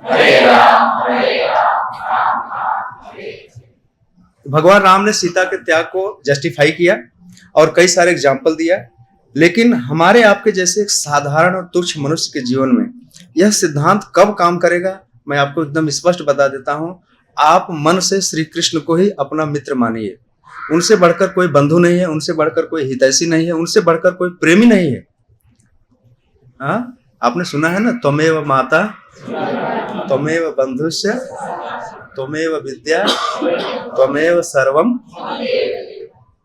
[SPEAKER 1] हरे राम राम हरे। भगवान राम ने सीता के त्याग को जस्टिफाई किया और कई सारे एग्जाम्पल दिया। लेकिन हमारे आपके जैसे एक साधारण और तुच्छ मनुष्य के जीवन में यह सिद्धांत कब काम करेगा, मैं आपको एकदम स्पष्ट बता देता हूं। आप मन से श्री कृष्ण को ही अपना मित्र मानिए। उनसे बढ़कर कोई बंधु नहीं है, उनसे बढ़कर कोई हितैषी नहीं है, उनसे बढ़कर कोई प्रेमी नहीं है। हाँ, आपने सुना है ना, त्वमेव माता त्वमेव बंधुश्च त्वमेव विद्या त्वमेव सर्वम।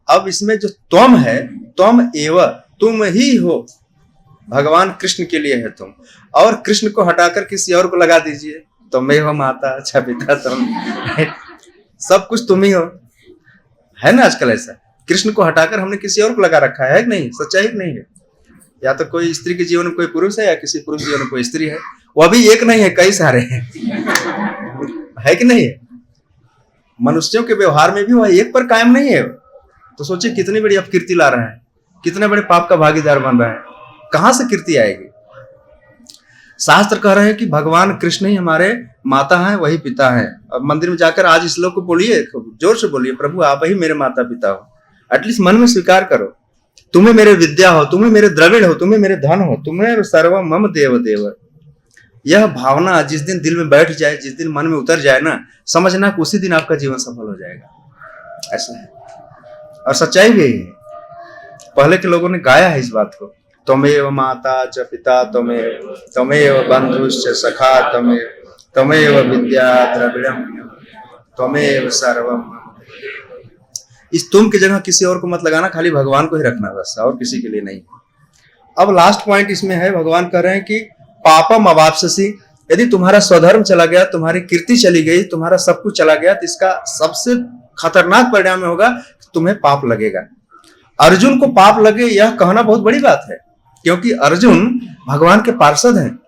[SPEAKER 1] अब इसमें जो त्वम है, त्वम एव, तुम ही हो, भगवान कृष्ण के लिए है तुम। और कृष्ण को हटाकर किसी और को लगा दीजिए, त्वमेव माता, अच्छा पिता, तुम, सब कुछ तुम ही हो, है ना। आजकल ऐसा कृष्ण को हटाकर हमने किसी और को लगा रखा है कि नहीं? सच्चाई कि नहीं है? या तो कोई स्त्री के जीवन में कोई पुरुष है, या किसी पुरुष जीवन में कोई स्त्री है। वो अभी एक नहीं है, कई सारे हैं, है कि नहीं है? मनुष्यों के व्यवहार में भी वह एक पर कायम नहीं है। तो सोचिए कितनी बड़ी अपकीर्ति ला रहा है, कितने बड़े पाप का भागीदार बन रहा है। कहां से कीर्ति आएगी? शास्त्र कह रहे हैं कि भगवान कृष्ण ही हमारे माता हैं, वही पिता हैं। अब मंदिर में जाकर आज इस श्लोक को बोलिए, जोर से बोलिए, प्रभु आप ही मेरे माता पिता हो। एटलीस्ट मन में स्वीकार करो, तुम्हें मेरे विद्या हो, तुम्हें मेरे द्रविड़ हो, तुम्हें मेरे धन हो, तुम्हें सर्व मम देव देव। यह भावना जिस दिन दिल में बैठ जाए, जिस दिन मन में उतर जाए ना, समझना कि उसी दिन आपका जीवन सफल हो जाएगा। ऐसा है, और सच्चाई भी यही है। पहले के लोगों ने गाया है इस बात को, त्वमेव माता च पिता त्वमेव, त्वमेव बंधुश्च सखा त्वमेव, त्वमेव विद्या द्रविड़म त्वमेव सर्वम। इस तुम की जगह किसी और को मत लगाना, खाली भगवान को ही रखना बस, और किसी के लिए नहीं। अब लास्ट पॉइंट इसमें है, भगवान कह रहे हैं कि पापम अवाप्स्यसि। यदि तुम्हारा स्वधर्म चला गया, तुम्हारी कीर्ति चली गई, तुम्हारा सब कुछ चला गया, तो इसका सबसे खतरनाक परिणाम होगा कि तुम्हें पाप लगेगा। अर्जुन को पाप लगे, यह कहना बहुत बड़ी बात है, क्योंकि अर्जुन भगवान के पार्षद हैं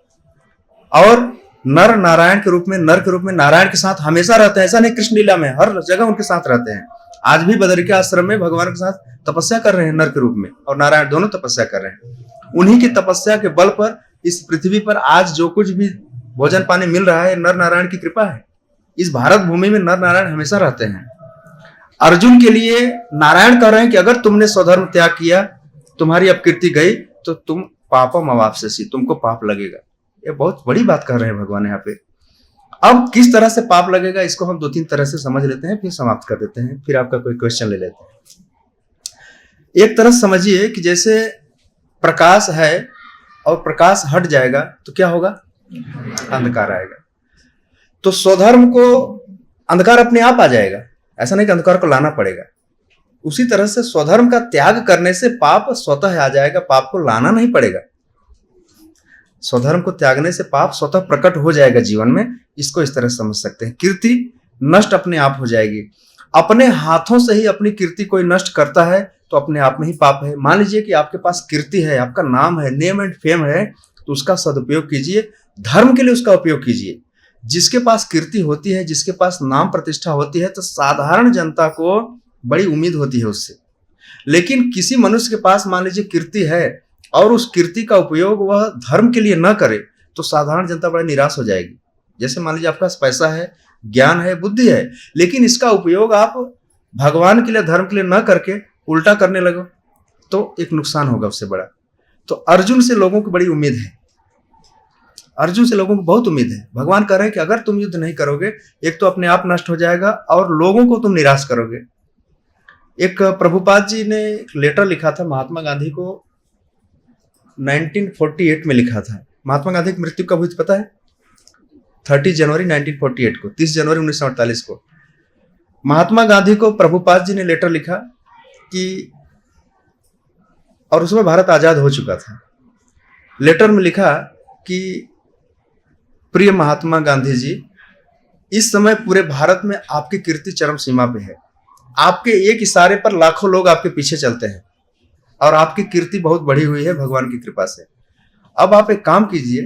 [SPEAKER 1] और नर नारायण के रूप में, नर के रूप में नारायण के साथ हमेशा रहते हैं। ऐसा नहीं, कृष्ण लीला में हर जगह उनके साथ रहते हैं। आज भी बदरिका आश्रम में भगवान के साथ तपस्या कर रहे हैं, नर के रूप में और नारायण दोनों तपस्या कर रहे हैं। उन्हीं की तपस्या के बल पर इस पृथ्वी पर आज जो कुछ भी भोजन पानी मिल रहा है, नर नारायण की कृपा है। इस भारत भूमि में नर नारायण हमेशा रहते हैं। अर्जुन के लिए नारायण कह रहे हैं कि अगर तुमने स्वधर्म त्याग किया, तुम्हारी अपकीर्ति गई, तो तुम पापम अवाप्स्यसि, तुमको पाप लगेगा। ये बहुत बड़ी बात कह रहे हैं भगवान यहाँ पे। अब किस तरह से पाप लगेगा, इसको हम 2-3 तरह से समझ लेते हैं, फिर समाप्त कर देते हैं, फिर आपका कोई क्वेश्चन ले लेते हैं। एक तरह समझिए कि जैसे प्रकाश है और प्रकाश हट जाएगा तो क्या होगा? अंधकार आएगा। तो स्वधर्म को अंधकार अपने आप आ जाएगा, ऐसा नहीं कि अंधकार को लाना पड़ेगा। उसी तरह से स्वधर्म का त्याग करने से पाप स्वतः आ जाएगा, पाप को लाना नहीं पड़ेगा। स्वधर्म को त्यागने से पाप स्वतः प्रकट हो जाएगा जीवन में। इसको इस तरह समझ सकते हैं। कीर्ति नष्ट अपने आप हो जाएगी। अपने हाथों से ही अपनी कीर्ति कोई नष्ट करता है तो अपने आप में ही पाप है। मान लीजिए कि आपके पास कीर्ति है, आपका नाम है, नेम एंड फेम है, तो उसका सदुपयोग कीजिए, धर्म के लिए उसका उपयोग कीजिए। जिसके पास कीर्ति होती है, जिसके पास नाम प्रतिष्ठा होती है, तो साधारण जनता को बड़ी उम्मीद होती है उससे। लेकिन किसी मनुष्य के पास मान लीजिए कीर्ति है और उस कीर्ति का उपयोग वह धर्म के लिए न करे तो साधारण जनता बड़ा निराश हो जाएगी। जैसे मान लीजिए आपके पास पैसा है, ज्ञान है, बुद्धि है, लेकिन इसका उपयोग आप भगवान के लिए, धर्म के लिए न करके उल्टा करने लगो तो एक नुकसान होगा उससे बड़ा। तो अर्जुन से लोगों की बड़ी उम्मीद है, अर्जुन से लोगों को बहुत उम्मीद है। भगवान कह रहे हैं कि अगर तुम युद्ध नहीं करोगे, एक तो अपने आप नष्ट हो जाएगा और लोगों को तुम निराश करोगे। एक प्रभुपाद जी ने एक लेटर लिखा था महात्मा गांधी को, 1948 में लिखा था। महात्मा गांधी की मृत्यु कब हुई पता है? 30 जनवरी 1948 को, 30 जनवरी 1948 को महात्मा गांधी को प्रभुपाद जी ने लेटर लिखा कि, और उसमें भारत आजाद हो चुका था। लेटर में लिखा कि प्रिय महात्मा गांधी जी, इस समय पूरे भारत में आपकी कीर्ति चरम सीमा पे है। आपके एक इशारे पर लाखों लोग आपके पीछे चलते हैं और आपकी कीर्ति बहुत बढ़ी हुई है भगवान की कृपा से। अब आप एक काम कीजिए,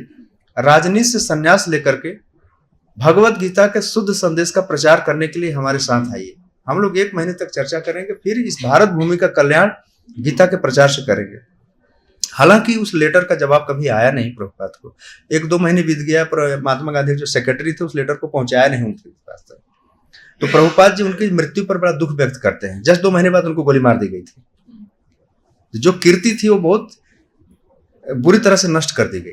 [SPEAKER 1] राजनीति से संन्यास लेकर के भगवत गीता के शुद्ध संदेश का प्रचार करने के लिए हमारे साथ आइए। हम लोग 1 महीने तक चर्चा करेंगे, फिर इस भारत भूमि का कल्याण गीता के प्रचार से करेंगे। हालांकि उस लेटर का जवाब कभी आया नहीं प्रभुपाद को। 1-2 महीने बीत गया, पर महात्मा गांधी जो सेक्रेटरी थे उस लेटर को पहुंचाया नहीं उनके पास तक। तो प्रभुपाद जी उनकी मृत्यु पर बड़ा दुख व्यक्त करते हैं। जस्ट 2 महीने बाद उनको गोली मार दी गई थी। जो कीर्ति थी वो बहुत बुरी तरह से नष्ट कर दी गई।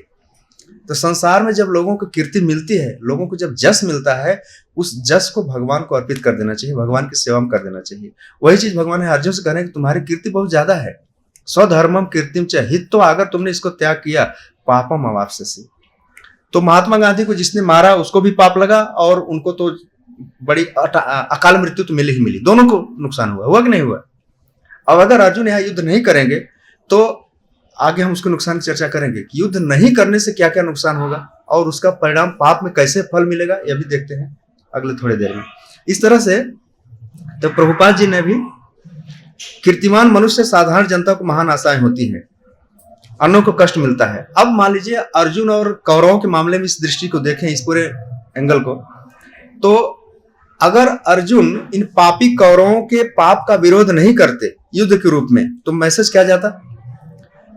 [SPEAKER 1] तो संसार में जब लोगों को कीर्ति मिलती है, लोगों को जब जस मिलता है, उस जस को भगवान को अर्पित कर देना चाहिए, भगवान की सेवा में कर देना चाहिए। वही चीज भगवान ने अर्जुन से कह रहे हैं कि तुम्हारी कीर्ति बहुत ज्यादा है। स्वधर्मम कीर्तिम च हित, तो अगर तुमने इसको त्याग किया पापम अवाप्स्यसि। तो महात्मा गांधी को जिसने मारा उसको भी पाप लगा और उनको तो बड़ी अकाल मृत्यु तो मिली ही मिली। दोनों को नुकसान हुआ कि नहीं हुआ? अब अगर अर्जुन यहाँ युद्ध नहीं करेंगे तो आगे हम उसके नुकसान की चर्चा करेंगे कि युद्ध नहीं करने से क्या क्या नुकसान होगा और उसका परिणाम पाप में कैसे फल मिलेगा, यह भी देखते हैं अगले थोड़ी देर में। इस तरह से तो प्रभुपाद जी ने भी, कीर्तिमान मनुष्य साधारण जनता को महान आशाएं होती हैं, अन्यों को कष्ट मिलता है। अब मान लीजिए अर्जुन और कौरवों के मामले में इस दृष्टि को देखें, इस पूरे एंगल को, तो अगर अर्जुन इन पापी कौरवों के पाप का विरोध नहीं करते युद्ध के रूप में, तो मैसेज क्या जाता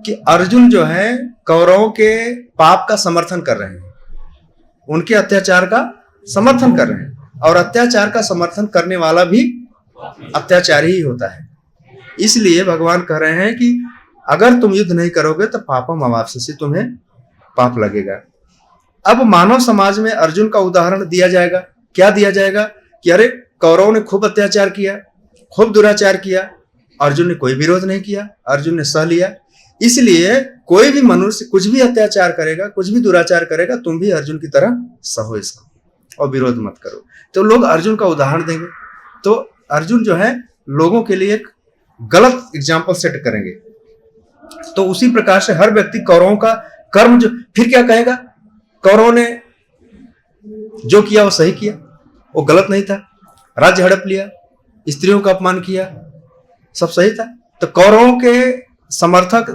[SPEAKER 1] कि अर्जुन जो है कौरवों के पाप का समर्थन कर रहे हैं, उनके अत्याचार का समर्थन कर रहे हैं, और अत्याचार का समर्थन करने वाला भी अत्याचारी ही होता है। इसलिए भगवान कह रहे हैं कि अगर तुम युद्ध नहीं करोगे तो पापम अवाप्स्यसि, तुम्हें पाप लगेगा। अब मानव समाज में अर्जुन का उदाहरण दिया जाएगा। क्या दिया जाएगा कि अरे कौरवों ने खूब अत्याचार किया, खूब दुराचार किया, अर्जुन ने कोई विरोध नहीं किया, अर्जुन ने सह लिया। इसलिए कोई भी मनुष्य कुछ भी अत्याचार करेगा, कुछ भी दुराचार करेगा, तुम भी अर्जुन की तरह सहो इसको और विरोध मत करो। तो लोग अर्जुन का उदाहरण देंगे, तो अर्जुन जो है लोगों के लिए एक गलत एग्जाम्पल सेट करेंगे। तो उसी प्रकार से हर व्यक्ति कौरवों का कर्म जो, फिर क्या कहेगा, कौरवों ने जो किया वो सही किया, वो गलत नहीं था, राज्य हड़प लिया, स्त्रियों का अपमान किया, सब सही था। तो कौरवों के समर्थक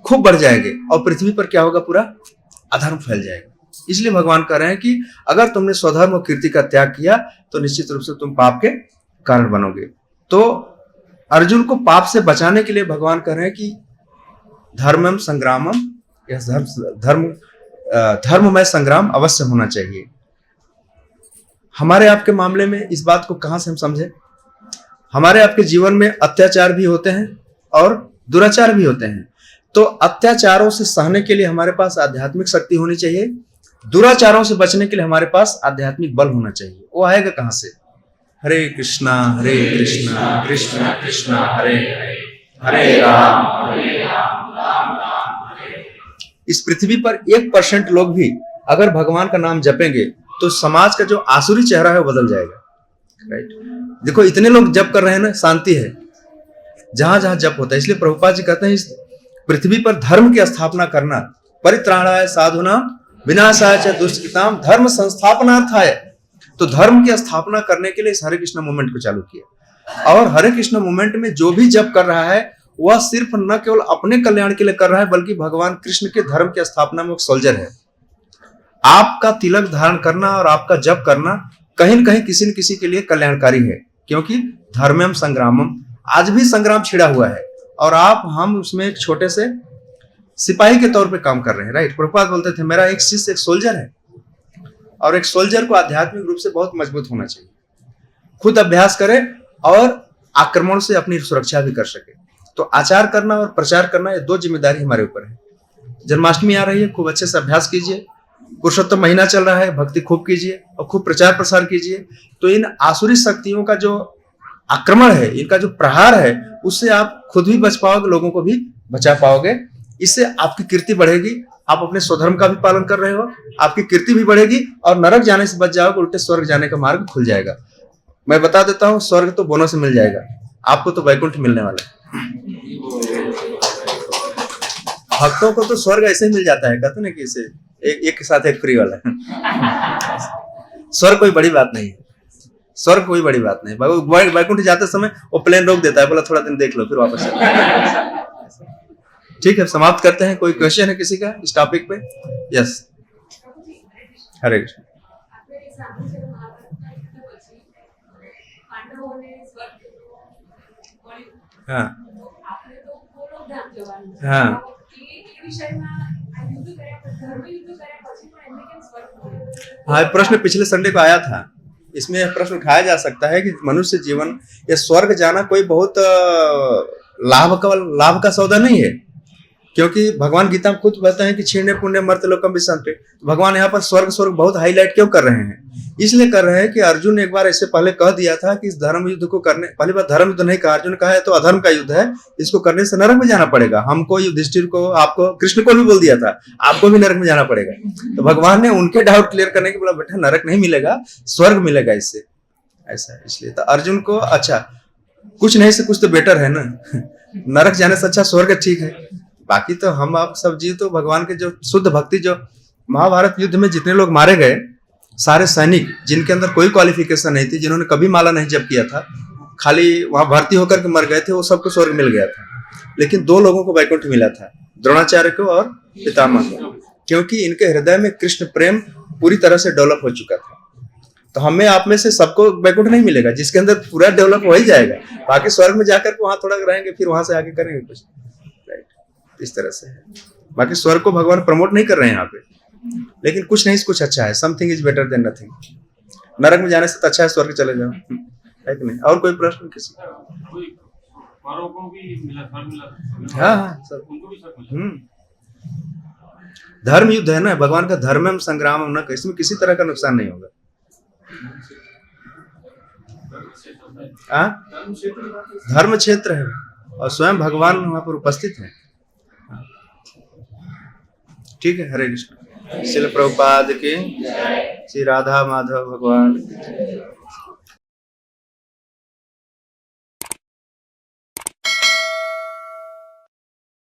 [SPEAKER 1] खूब बढ़ जाएंगे और पृथ्वी पर क्या होगा, पूरा अधर्म फैल जाएगा। इसलिए भगवान कह रहे हैं कि अगर तुमने स्वधर्म और कीर्ति का त्याग किया तो निश्चित रूप से तुम पाप के कारण बनोगे। तो अर्जुन को पाप से बचाने के लिए भगवान कह रहे हैं कि धर्मम संग्रामम, यह धर्ममय संग्राम अवश्य होना चाहिए। हमारे आपके मामले में इस बात को कहां से हम समझे? हमारे आपके जीवन में अत्याचार भी होते हैं और दुराचार भी होते हैं। तो अत्याचारों से सहने के लिए हमारे पास आध्यात्मिक शक्ति होनी चाहिए, दुराचारों से बचने के लिए हमारे पास आध्यात्मिक बल होना चाहिए। वो आएगा कहां से? हरे कृष्णा कृष्णा कृष्णा हरे हरे, हरे राम राम राम हरे। इस पृथ्वी पर 1% लोग भी अगर भगवान का नाम जपेंगे तो समाज का जो आसुरी चेहरा है वो बदल जाएगा। राइट। देखो इतने लोग जप कर रहे हैं ना, शांति है जहां जहां जप होता है। इसलिए प्रभुपाद जी कहते हैं इस पृथ्वी पर धर्म की स्थापना करना, परित्राणाय साधुनाम विनाशाय च दुष्कृताम धर्म संस्थापनार्थाय। तो धर्म की स्थापना करने के लिए इस हरे कृष्ण मूवमेंट को चालू किया। और हरे कृष्ण मूवमेंट में जो भी जप कर रहा है वह सिर्फ न केवल अपने कल्याण के लिए कर रहा है, बल्कि भगवान कृष्ण के धर्म की स्थापना में एक सोल्जर है। आपका तिलक धारण करना और आपका जप करना कहीं न कहीं किसी न किसी के लिए कल्याणकारी है, क्योंकि धर्मम संग्रामम, आज भी संग्राम छिड़ा हुआ है और हम उसमें एक छोटे से सिपाही के तौर पे काम कर रहे हैं। राइट। प्रभुपाद बोलते थे मेरा एक शिष्य एक सोल्जर है, और एक सोल्जर को आध्यात्मिक रूप से बहुत मजबूत होना चाहिए, खुद अभ्यास करे और आक्रमण से अपनी सुरक्षा भी कर सके। तो आचार करना और प्रचार करना ये दो जिम्मेदारी हमारे ऊपर है। जन्माष्टमी आ रही है, खूब अच्छे से अभ्यास कीजिए। पुरुषोत्तम महीना चल रहा है, भक्ति खूब कीजिए और खूब प्रचार प्रसार कीजिए। तो इन आसुरी शक्तियों का जो आक्रमण है, इनका जो प्रहार है, उससे आप खुद भी बच पाओगे, लोगों को भी बचा पाओगे। इससे आपकी कीर्ति बढ़ेगी। आप अपने स्वधर्म का भी पालन कर रहे हो, आपकी कीर्ति भी बढ़ेगी और नरक जाने से बच जाओगे, उल्टे स्वर्ग जाने का मार्ग खुल जाएगा। मैं बता देता हूँ, स्वर्ग तो बोनस से मिल जाएगा, आपको तो वैकुंठ मिलने वाला है। भक्तों को तो स्वर्ग ऐसे ही मिल जाता है, कहते ना कि इसे एक के साथ एक फ्री वाला। स्वर्ग कोई बड़ी बात नहीं है, स्वर्ग कोई बड़ी बात नहीं। वैकुंठ जाते समय वो प्लेन रोक देता है, बोला थोड़ा दिन देख लो फिर वापस चलो। ठीक है, समाप्त करते हैं। कोई क्वेश्चन है किसी का इस टॉपिक पे? यस, हरे कृष्ण। हाँ हाँ हाँ, प्रश्न पिछले संडे को आया था। इसमें यह प्रश्न उठाया जा सकता है कि मनुष्य जीवन या स्वर्ग जाना कोई बहुत लाभ का सौदा नहीं है, क्योंकि भगवान गीता में खुद कहते हैं कि क्षीणे पुण्य मर्त्य लोकम विशन्ते। भगवान यहाँ पर स्वर्ग बहुत हाईलाइट क्यों कर रहे हैं? इसलिए कर रहे हैं कि अर्जुन ने एक बार इससे पहले कह दिया था कि इस धर्म युद्ध को करने, पहली बार धर्म युद्ध नहीं कहा, अर्जुन कहा है तो अधर्म का युद्ध है, इसको करने से नरक में जाना पड़ेगा। हमको, युधिष्ठिर को, आपको, कृष्ण को भी बोल दिया था आपको भी नरक में जाना पड़ेगा। तो भगवान ने उनके डाउट क्लियर करने के बोला बेटा नरक नहीं मिलेगा, स्वर्ग मिलेगा इससे, ऐसा। इसलिए तो अर्जुन को अच्छा कुछ नहीं से कुछ तो बेटर है ना। नरक जाने से अच्छा स्वर्ग ठीक है। बाकी तो हम आप सब जी तो भगवान के जो शुद्ध भक्ति, जो महाभारत युद्ध में जितने लोग मारे गए, सारे सैनिक जिनके अंदर कोई क्वालिफिकेशन नहीं थी, जिन्होंने कभी माला नहीं जप किया था, खाली वहां भर्ती होकर के मर गए थे, वो सबको स्वर्ग मिल गया था। लेकिन दो लोगों को वैकुंठ मिला था, द्रोणाचार्य को और पितामह को, क्योंकि इनके हृदय में कृष्ण प्रेम पूरी तरह से डेवलप हो चुका था। तो हमें आप में से सबको वैकुंठ नहीं मिलेगा, जिसके अंदर पूरा डेवलप हो ही जाएगा। बाकी स्वर्ग में जाकर के वहां थोड़ा रहेंगे, फिर वहां से आगे करेंगे कुछ। राइट, इस तरह से है। बाकी स्वर्ग को भगवान प्रमोट नहीं कर रहे हैं यहाँ पे, लेकिन कुछ नहीं कुछ अच्छा है। Something is better than nothing. नरक में जाने से तो अच्छा है स्वर्ग चले जाओ, है कि नहीं? और कोई प्रश्न किसी? हाँ सब धर्म युद्ध है ना, भगवान का धर्मम संग्रामम न, इसमें किसी तरह का नुकसान नहीं होगा। धर्म क्षेत्र है और स्वयं भगवान वहां पर उपस्थित है। ठीक है, हरे कृष्ण। श्रील प्रभुपाद की, श्री राधा माधव भगवान।